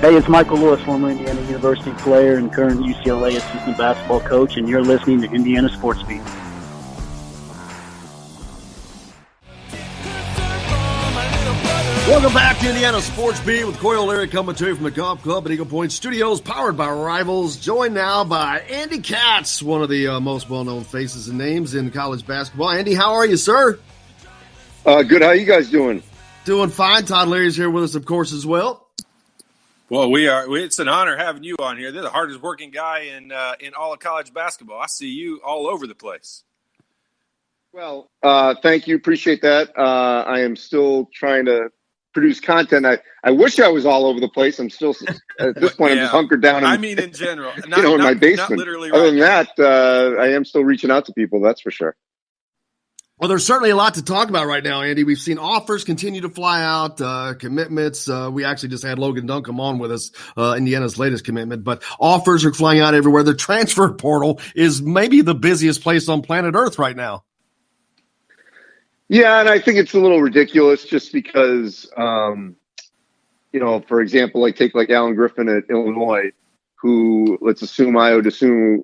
Hey, it's Michael Lewis, former Indiana University player and current UCLA assistant basketball coach, and you're listening to Indiana Sports Beat. Welcome back to Indiana Sports Beat with Coy O'Leary coming to you from the Golf Club at Eagle Point Studios, powered by Rivals. Joined now by Andy Katz, one of the most well-known faces and names in college basketball. Andy, how are you, sir? Good. How you guys doing? Doing fine. Todd Leary's here with us, of course, as well. Well, we are. It's an honor having you on here. They're the hardest working guy in all of college basketball. I see you all over the place. Well, thank you. Appreciate that. I am still trying to produce content. I wish I was all over the place. I'm still at this point. I'm just hunkered down. In general, in my basement. Not literally. Other than that, I am still reaching out to people. That's for sure. Well, there's certainly a lot to talk about right now, Andy. We've seen offers continue to fly out, commitments. We actually just had Logan Duncombe on with us, Indiana's latest commitment. But offers are flying out everywhere. The transfer portal is maybe the busiest place on planet Earth right now. Yeah, and I think it's a little ridiculous just because, for example, take Alan Griffin at Illinois, who, let's assume Ayo Dosunmu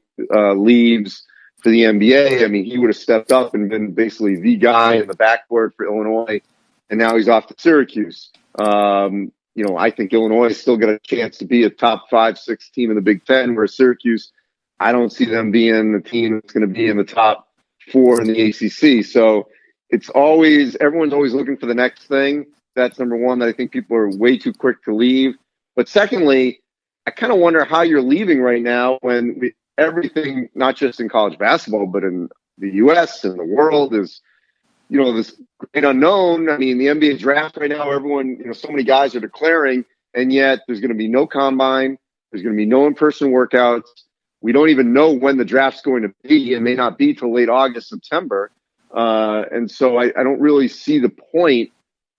leaves for the NBA. I mean, he would have stepped up and been basically the guy in the backcourt for Illinois, and now he's off to Syracuse. I think Illinois has still got a chance to be a top 5-6 team in the Big Ten, where Syracuse, I don't see them being the team that's going to be in the top 4 in the ACC. So everyone's always looking for the next thing. That's number one, that I think people are way too quick to leave. But secondly, I kind of wonder how you're leaving right now when everything, not just in college basketball, but in the U.S. and the world is, this great unknown. I mean, the NBA draft right now, everyone, so many guys are declaring, and yet there's going to be no combine. There's going to be no in-person workouts. We don't even know when the draft's going to be. It may not be till late August, September. And so I don't really see the point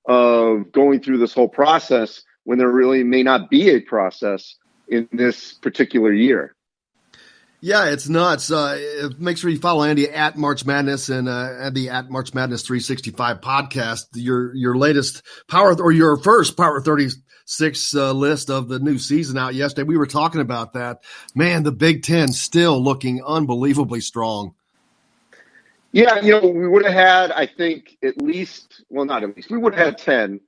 of going through this whole process when there really may not be a process in this particular year. Yeah, it's nuts. Make sure you follow Andy at March Madness and the at March Madness 365 podcast. Your latest your first Power 36 list of the new season out yesterday. We were talking about that. Man, the Big Ten still looking unbelievably strong. Yeah, we would have had, I think, we would have had 10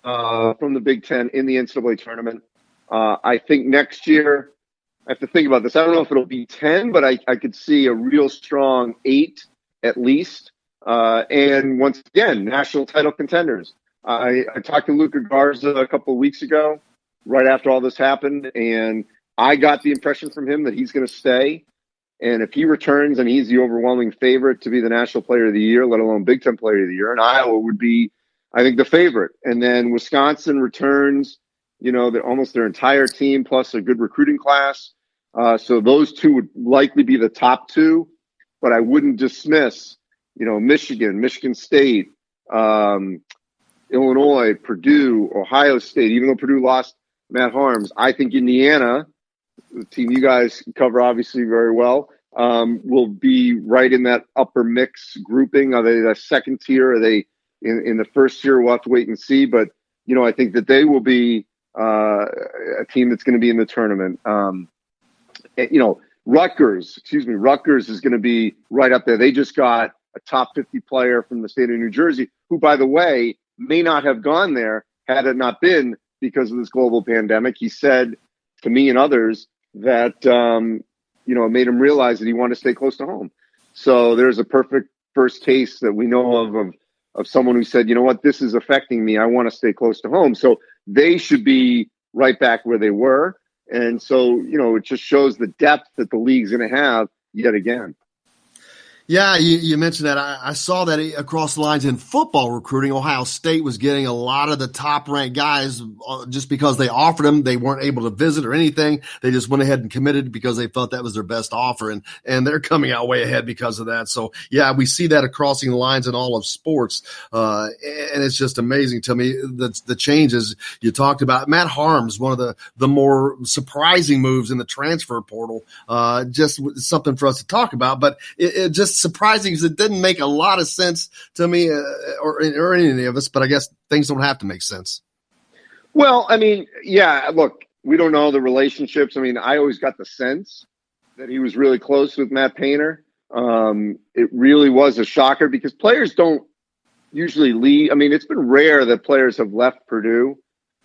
from the Big Ten in the NCAA tournament. I think next year, I have to think about this. I don't know if it'll be 10, but I could see a real strong 8 at least. And once again, national title contenders. I talked to Luka Garza a couple of weeks ago, right after all this happened, and I got the impression from him that he's going to stay. And if he returns, and he's the overwhelming favorite to be the National Player of the Year, let alone Big Ten Player of the Year, and Iowa would be, I think, the favorite. And then Wisconsin returns, almost their entire team plus a good recruiting class. So those two would likely be the top two, but I wouldn't dismiss, Michigan State, Illinois, Purdue, Ohio State. Even though Purdue lost Matt Harms, I think Indiana, the team you guys cover obviously very well, will be right in that upper mix grouping. Are they the second tier? Are they in the first tier? We'll have to wait and see. But, I think that they will be a team that's going to be in the tournament. Rutgers is going to be right up there. They just got a top 50 player from the state of New Jersey, who, by the way, may not have gone there had it not been because of this global pandemic. He said to me and others that, it made him realize that he wanted to stay close to home. So there's a perfect first case that we know of someone who said, this is affecting me. I want to stay close to home. So they should be right back where they were. And so, it just shows the depth that the league's going to have yet again. Yeah, you mentioned that. I saw that across the lines in football recruiting. Ohio State was getting a lot of the top-ranked guys just because they offered them. They weren't able to visit or anything. They just went ahead and committed because they felt that was their best offer, and they're coming out way ahead because of that. So, yeah, we see that crossing the lines in all of sports, and it's just amazing to me the changes you talked about. Matt Harms, one of the more surprising moves in the transfer portal, just something for us to talk about, but it just surprising because it didn't make a lot of sense to me or any of us, but I guess things don't have to make sense. Well, I mean, yeah, look, we don't know the relationships. I mean, I always got the sense that he was really close with Matt Painter. It really was a shocker because players don't usually leave. I mean, it's been rare that players have left Purdue,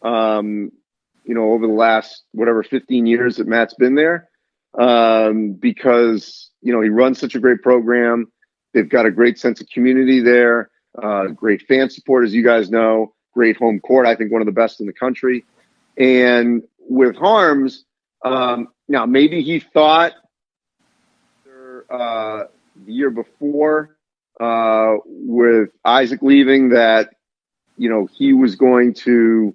over the last, 15 years that Matt's been there, because, he runs such a great program. They've got a great sense of community there, great fan support, as you guys know, great home court. I think one of the best in the country. And with Harms, now maybe he thought the year before, with Isaac leaving, that he was going to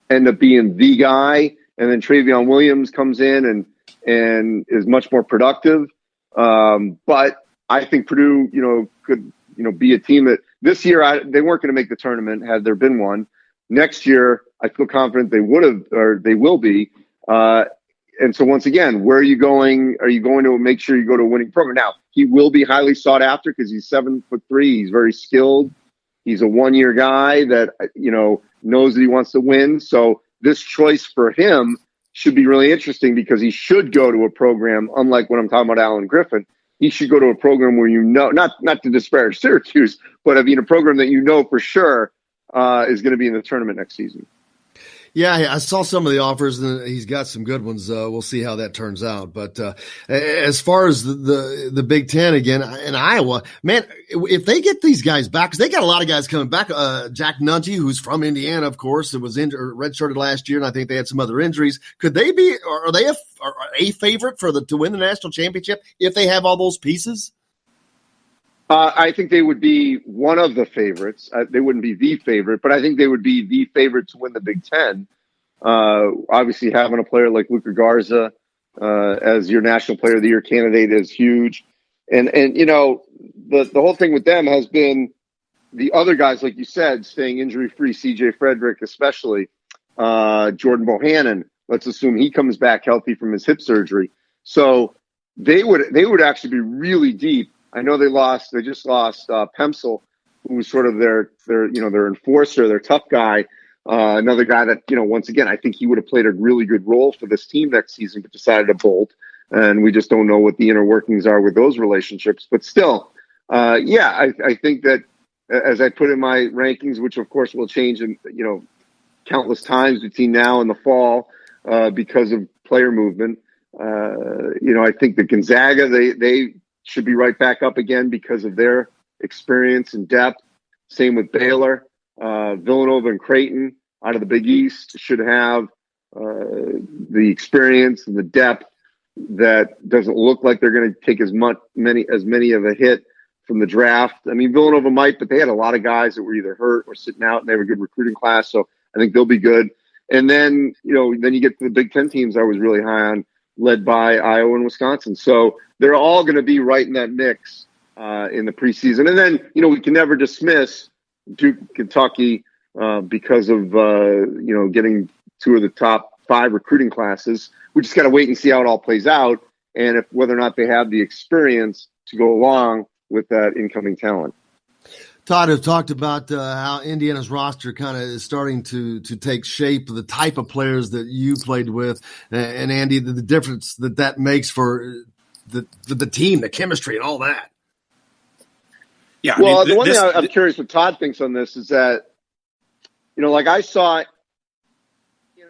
end up being the guy, and then Travion Williams comes in and is much more productive. But I think Purdue, could be a team that this year they weren't going to make the tournament had there been one. Next year, I feel confident they would have, or they will be. And so once again, where are you going? Are you going to make sure you go to a winning program? Now, he will be highly sought after because he's 7'3". He's very skilled. He's a one-year guy that, knows that he wants to win. So this choice for him should be really interesting because he should go to a program, unlike when I'm talking about Alan Griffin. He should go to a program where not to disparage Syracuse, but a program that for sure is going to be in the tournament next season. Yeah, I saw some of the offers, and he's got some good ones. We'll see how that turns out. But as far as the Big Ten again in Iowa, man, if they get these guys back, because they got a lot of guys coming back. Jack Nunty, who's from Indiana, of course, that was redshirted last year, and I think they had some other injuries. Could they be? Are they a favorite to win the national championship if they have all those pieces? I think they would be one of the favorites. They wouldn't be the favorite, but I think they would be the favorite to win the Big Ten. Obviously, having a player like Luka Garza as your National Player of the Year candidate is huge. And the whole thing with them has been the other guys, like you said, staying injury-free, C.J. Frederick especially, Jordan Bohannon. Let's assume he comes back healthy from his hip surgery. So they would actually be really deep. I know they just lost Pemsel, who was sort of their enforcer, their tough guy. Another guy that, once again, I think he would have played a really good role for this team next season, but decided to bolt. And we just don't know what the inner workings are with those relationships. But still, I think that, as I put in my rankings, which of course will change in, countless times between now and the fall because of player movement. I think that Gonzaga, they should be right back up again because of their experience and depth. Same with Baylor. Villanova and Creighton out of the Big East should have the experience and the depth that doesn't look like they're going to take as many of a hit from the draft. I mean, Villanova might, but they had a lot of guys that were either hurt or sitting out, and they have a good recruiting class, so I think they'll be good. And then, then you get to the Big Ten teams I was really high on, led by Iowa and Wisconsin. So they're all going to be right in that mix in the preseason. And then, we can never dismiss Duke, Kentucky, because of, getting two of the top 5 recruiting classes. We just got to wait and see how it all plays out and whether or not they have the experience to go along with that incoming talent. Todd have talked about how Indiana's roster kind of is starting to take shape, the type of players that you played with, and Andy, the difference that makes for the team, the chemistry, and all that. Yeah. Well, the one thing I'm curious what Todd thinks on this is that, like I saw, it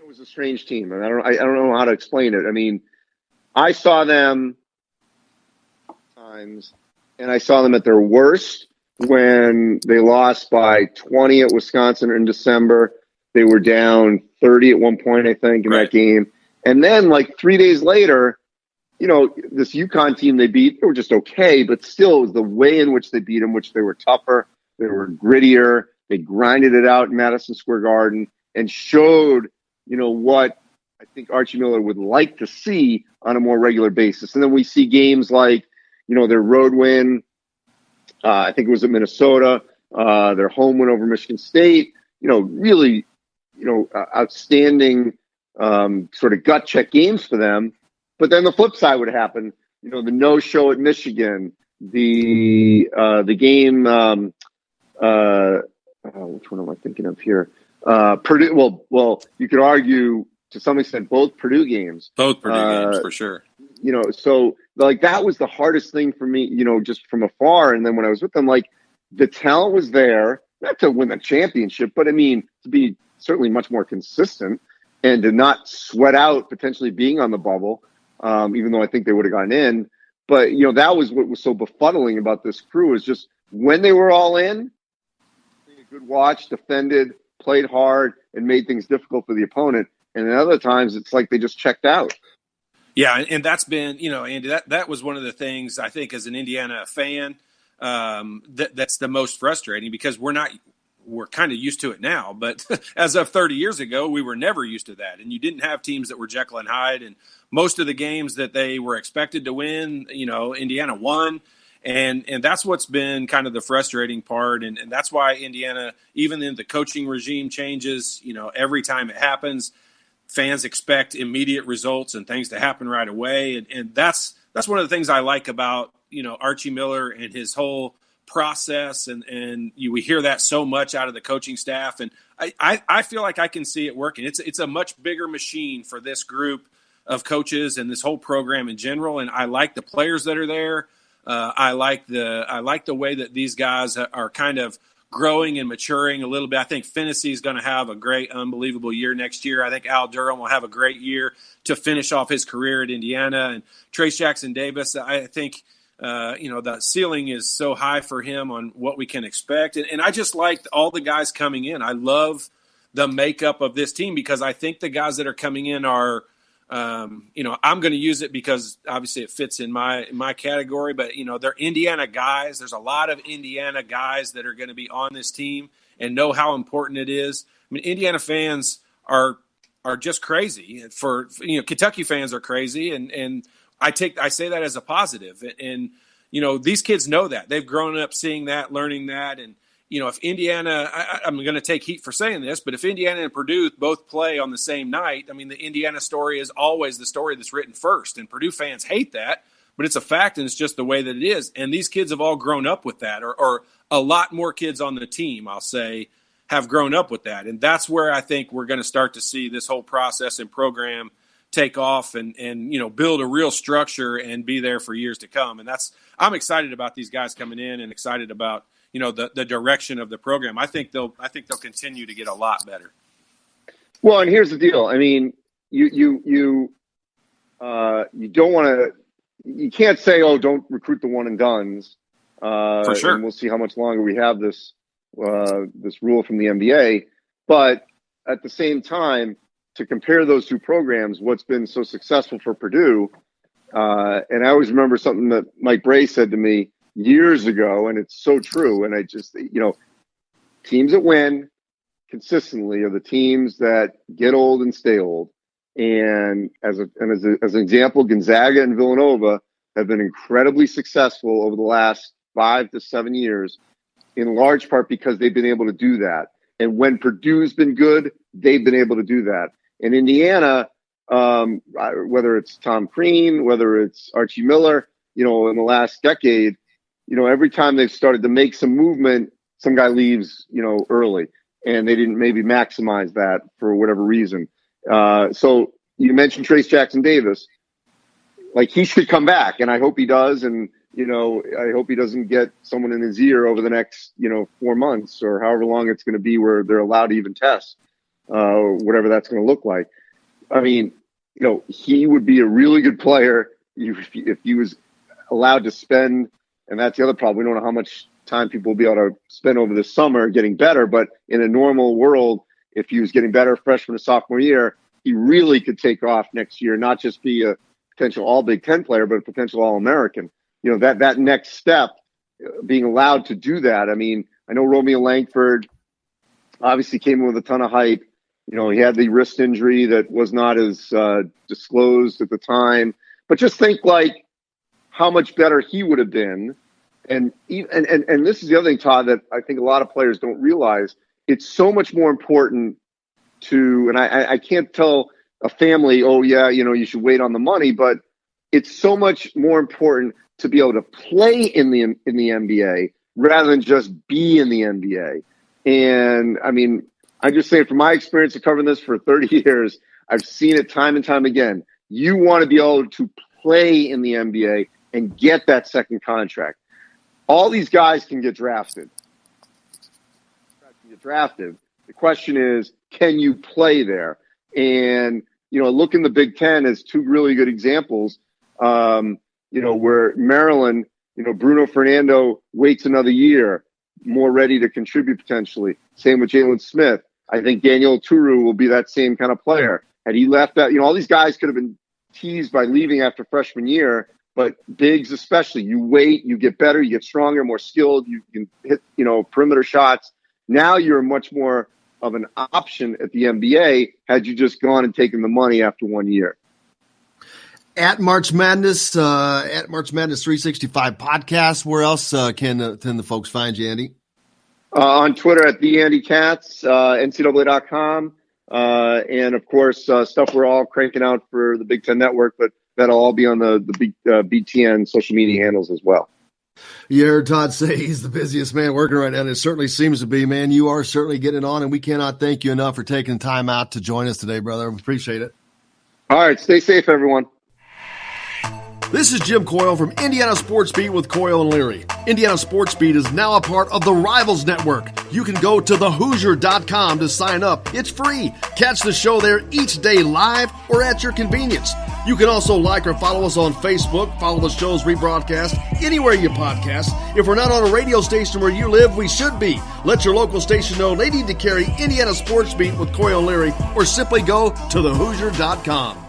was a strange team, and I don't know how to explain it. I mean, I saw them times, and I saw them at their worst when they lost by 20 at Wisconsin in December. They were down 30 at one point, I think, in that game. And then, like 3 days later, this UConn team they beat, they were just okay, but still it was the way in which they beat them, which they were tougher, they were grittier, they grinded it out in Madison Square Garden and showed, what I think Archie Miller would like to see on a more regular basis. And then we see games like, their road win, I think it was at Minnesota, their home win over Michigan State, really, outstanding sort of gut check games for them. But then the flip side would happen, the no-show at Michigan, the game, which one am I thinking of here? Purdue. Well, you could argue to some extent, both Purdue games. Both Purdue games, for sure. So like that was the hardest thing for me, just from afar. And then when I was with them, like the talent was there, not to win the championship, but I mean, to be certainly much more consistent and to not sweat out potentially being on the bubble, even though I think they would have gotten in. But, that was what was so befuddling about this crew, is just when they were all in, a good watch, defended, played hard, and made things difficult for the opponent. And then other times it's like they just checked out. Yeah, and that's been, Andy, that was one of the things I think as an Indiana fan that's the most frustrating, because we're kind of used to it now. But as of 30 years ago, we were never used to that. And you didn't have teams that were Jekyll and Hyde. And most of the games that they were expected to win, Indiana won. And that's what's been kind of the frustrating part. And that's why Indiana, even in the coaching regime changes, every time it happens, fans expect immediate results and things to happen right away. And that's one of the things I like about, Archie Miller and his whole process. And we hear that so much out of the coaching staff. And I feel like I can see it working. It's a much bigger machine for this group of coaches and this whole program in general. And I like the players that are there. I like the way that these guys are kind of growing and maturing a little bit. I think Finney is going to have a great, unbelievable year next year. I think Al Durham will have a great year to finish off his career at Indiana. And Trace Jackson Davis, I think, the ceiling is so high for him on what we can expect. And I just like all the guys coming in. I love the makeup of this team, because I think the guys that are coming in are, I'm going to use it because obviously it fits in my category, but they're Indiana guys. There's a lot of Indiana guys that are going to be on this team and know how important it is. I mean, Indiana fans are just crazy. For Kentucky fans are crazy, and I say that as a positive. And these kids know that. They've grown up seeing that, learning that, and if Indiana, I'm going to take heat for saying this, but if Indiana and Purdue both play on the same night, I mean, the Indiana story is always the story that's written first. And Purdue fans hate that, but it's a fact, and it's just the way that it is. And these kids have all grown up with that, or a lot more kids on the team, I'll say, have grown up with that. And that's where I think we're going to start to see this whole process and program take off and build a real structure and be there for years to come. And I'm excited about these guys coming in and excited about the direction of the program. I think they'll continue to get a lot better. Well, and here's the deal. I mean, you don't want to. You can't say, "Oh, don't recruit the one and dones." For sure. And we'll see how much longer we have this rule from the NBA. But at the same time, to compare those two programs, what's been so successful for Purdue, and I always remember something that Mike Bray said to me years ago, and it's so true. And I just, teams that win consistently are the teams that get old and stay old. And as an example, Gonzaga and Villanova have been incredibly successful over the last 5 to 7 years, in large part because they've been able to do that. And when Purdue's been good, they've been able to do that. In Indiana, whether it's Tom Crean, whether it's Archie Miller, in the last decade, every time they've started to make some movement, some guy leaves, early, and they didn't maybe maximize that for whatever reason. So you mentioned Trace Jackson Davis, like he should come back, and I hope he does. And, I hope he doesn't get someone in his ear over the next, 4 months or however long it's going to be where they're allowed to even test, whatever that's going to look like. I mean, he would be a really good player if he was allowed to spend. And that's the other problem. We don't know how much time people will be able to spend over the summer getting better. But in a normal world, if he was getting better freshman to sophomore year, he really could take off next year, not just be a potential all Big Ten player, but a potential All-American. That next step, being allowed to do that. I mean, I know Romeo Langford obviously came in with a ton of hype. He had the wrist injury that was not as disclosed at the time. But just think like how much better he would have been. And this is the other thing, Todd, that I think a lot of players don't realize. It's so much more important to, and I can't tell a family, oh yeah, you should wait on the money, but it's so much more important to be able to play in the NBA rather than just be in the NBA. And I mean, I'm just saying from my experience of covering this for 30 years, I've seen it time and time again. You want to be able to play in the NBA and get that second contract. All these guys can get drafted. The question is, can you play there? And, look in the Big Ten as two really good examples, where Maryland, Bruno Fernando waits another year, more ready to contribute potentially. Same with Jalen Smith. I think Daniel Turu will be that same kind of player. Had he left that, all these guys could have been teased by leaving after freshman year, but bigs especially, you wait, you get better, you get stronger, more skilled, you can hit, perimeter shots. Now you're much more of an option at the NBA had you just gone and taken the money after 1 year. At March Madness 365 podcast. Where else can the folks find you, Andy? On Twitter at the Andy Katz, NCAA.com. And of course, stuff we're all cranking out for the Big Ten Network, but that'll all be on the BTN social media handles as well. You heard Todd say he's the busiest man working right now, and it certainly seems to be, man. You are certainly getting it on, and we cannot thank you enough for taking the time out to join us today, brother. We appreciate it. All right. Stay safe, everyone. This is Jim Coyle from Indiana Sports Beat with Coyle and Leary. Indiana Sports Beat is now a part of the Rivals Network. You can go to thehoosier.com to sign up. It's free. Catch the show there each day live or at your convenience. You can also like or follow us on Facebook, follow the show's rebroadcast anywhere you podcast. If we're not on a radio station where you live, we should be. Let your local station know they need to carry Indiana Sports Beat with Coyle and Leary, or simply go to thehoosier.com.